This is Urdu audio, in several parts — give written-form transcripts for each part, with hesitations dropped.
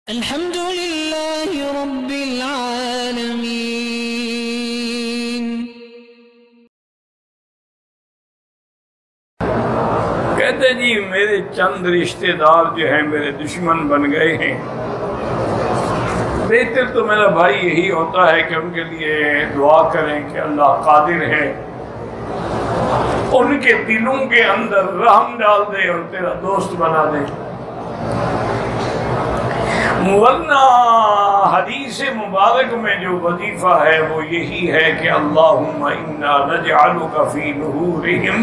الحمد لله رب العالمين۔ کہتے جی میرے چند رشتہ دار جو ہیں میرے دشمن بن گئے ہیں، بہتر تو میرا بھائی یہی ہوتا ہے کہ ان کے لیے دعا کریں کہ اللہ قادر ہے ان کے دلوں کے اندر رحم ڈال دے اور تیرا دوست بنا دے۔ ورنہ حدیث مبارک میں جو وظیفہ ہے وہ یہی ہے کہ اللہم انا نجعلک فی نحورہم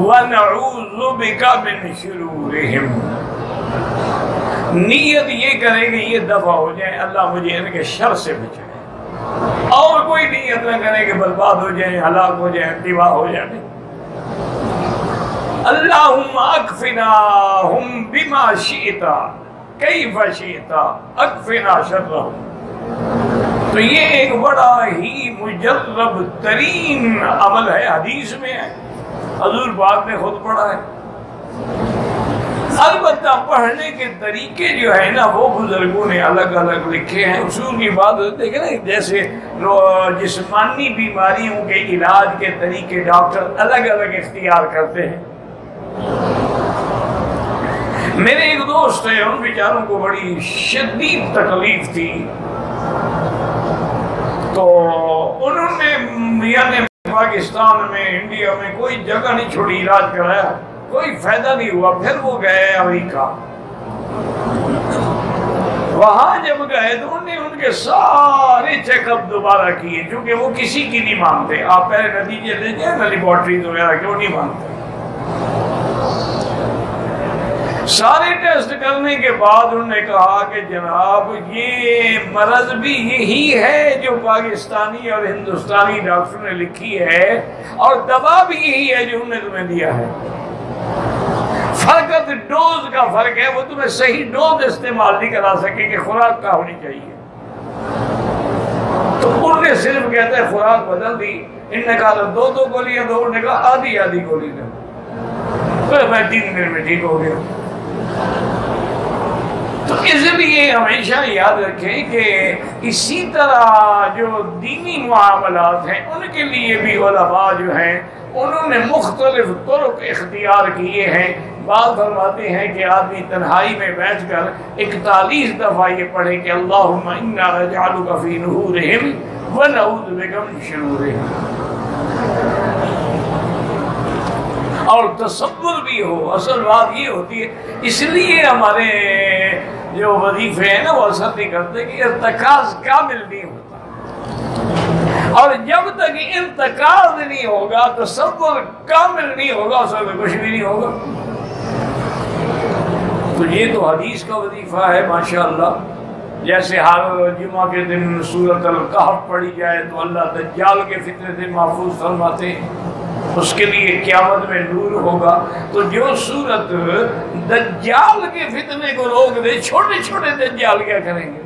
ونعوذ بک من شرورہم۔ نیت یہ کریں کہ یہ دفع ہو جائیں، اللہ مجھے ان کے شر سے بچائے، اور کوئی نیت نہ کریں کہ برباد ہو جائیں، ہلاک ہو جائیں، تباہ ہو جائیں۔ اللہم اکفناہم بما شئت کیف شئت اکفنا شرہم۔ تو یہ ایک بڑا ہی مجرب ترین عمل ہے، حدیث میں ہے، حضور پاک نے خود پڑھا ہے۔ البتہ پڑھنے کے طریقے جو ہے نا وہ بزرگوں نے الگ الگ لکھے ہیں۔ اصول کی بات دیکھیں نا، جیسے جسمانی بیماریوں کے علاج کے طریقے ڈاکٹر الگ الگ اختیار کرتے ہیں۔ میرے ایک دوست ہیں، ان بیچاروں کو بڑی شدید تکلیف تھی، تو انہوں نے یعنی پاکستان میں انڈیا میں کوئی جگہ نہیں چھوڑی، علاج کرایا، کوئی فائدہ نہیں ہوا۔ پھر وہ گئے امریکہ، وہاں جب گئے تو انہوں نے ان کے سارے چیک اپ دوبارہ کیے، چونکہ وہ کسی کی نہیں مانتے۔ آپ پہلے نتیجے لے جائیں نا لیبارٹریز وغیرہ کے، وہ نہیں مانتے۔ سارے ٹیسٹ کرنے کے بعد انہوں نے کہا کہ جناب یہ مرض بھی یہی ہے جو پاکستانی اور ہندوستانی ڈاکٹر نے لکھی ہے، اور دوا بھی یہی ہے جو انہوں نے تمہیں دیا ہے۔ فقط ڈوز کا فرق ہے، وہ تمہیں صحیح ڈوز استعمال نہیں کرا سکے کہ خوراک کا ہونی چاہیے۔ تو انہوں نے صرف کہتے ہیں خوراک بدل دی، انہوں نے کہا دو گولیاں دو، انہوں نے کہا آدھی گولی دو، تو میں 3 دن میں ٹھیک ہو گیا۔ تو اس لیے ہمیشہ یاد رکھیں کہ اسی طرح جو دینی معاملات ہیں ان کے لیے بھی علماء جو ہیں انہوں نے مختلف طرق اختیار کیے ہیں۔ بعض فرماتے ہیں کہ آدمی تنہائی میں بیٹھ کر 41 دفعہ یہ پڑھے کہ اللہم انا نجعلک فی نحورہم ونعوذ بک من شرورہم، اور تصور بھی ہو۔ اصل بات یہ ہوتی ہے، اس لیے ہمارے جو وظیفے ہیں نا وہ اثر نہیں کرتے کہ ارتکاز کامل نہیں ہوتا، اور جب تک ارتکاز نہیں ہوگا، تصور کامل نہیں ہوگا، اصل میں کچھ بھی نہیں ہوگا۔ تو یہ تو حدیث کا وظیفہ ہے ماشاءاللہ۔ جیسے ہر جمعہ کے دن سورۃ الکہف پڑھی جائے تو اللہ دجال کے فتنے سے محفوظ فرماتے ہیں، اس کے لیے قیامت میں نور ہوگا۔ تو جو سورت دجال کے فتنے کو روک دے، چھوٹے چھوٹے دجال کیا کریں گے؟